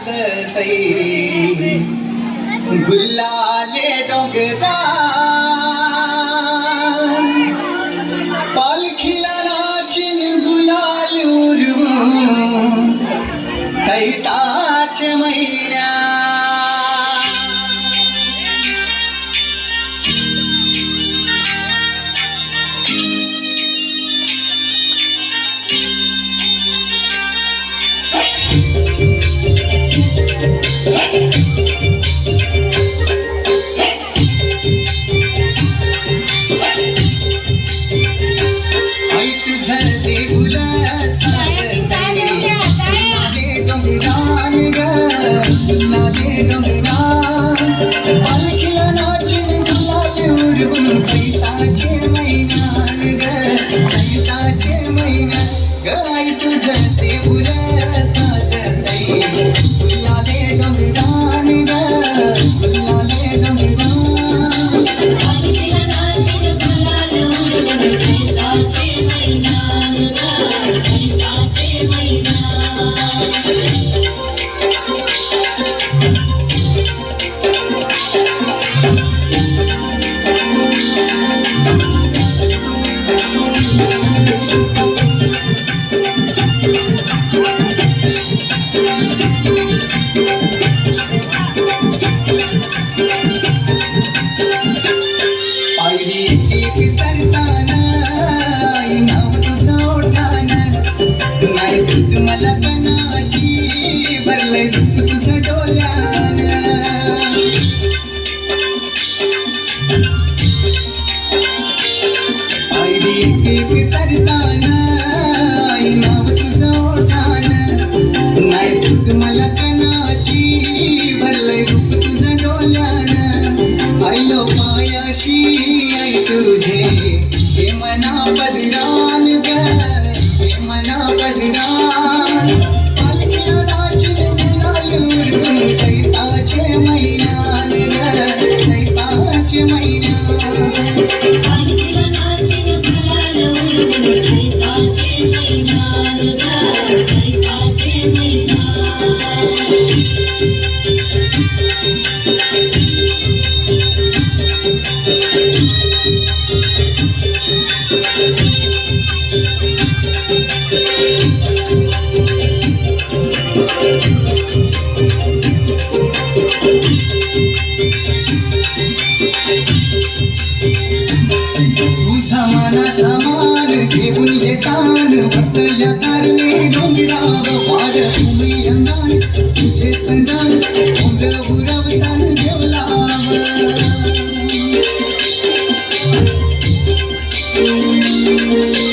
साजतई गुलाले डोंगरा पालखीला नाचिन गुलाल उडवून सैताच मैया सैताचे मैनान ग सैताचे मैना गाय तुझं ते फुलं साजतई गुलाले डोंगरान ग गुलाले डोंगरान पालखीला नाचिन गुलाल उडवून सैताचे मैनान ग सैताचे मैना मला कनाची भरले तुझं डोल्यान आईडी एक सरताना आई नाव तुझं ओठान नाही सुख मला कनाची भरले रूप तुझं डोल्यान आईलो मायाशी आई तुझे हे मना बदिरान ग हे मना बदिरान पालखीला नाचिन गुलाल उडवून सैताचे मैनान ग सैताचे मैना पालखीला नाचिन गुलाल उडवून सैताचे मैनान ग सैताचे मैना तुझा मनाचा मान घेऊन येतान भरल्या तारले डोंगराव वार तुम्ही यंदान तुझे संदान उमर उरवतान देवलाव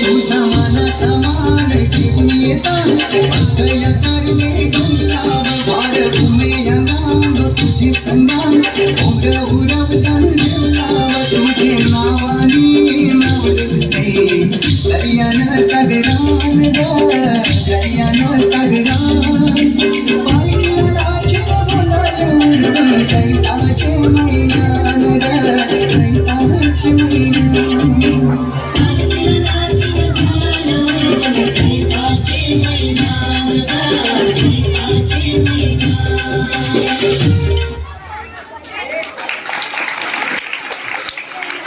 तुझा मनाचा मान घेऊन येतान भरल्या तारले डोंगराव वार तुम्ही यंदान तुझे संदान उमर उरवतान देवलाव तुझे नावानी दर्यान सागरान ग दर्यान सागरान पालखीला नाचिन गुलाल उडवून सैताचे मैना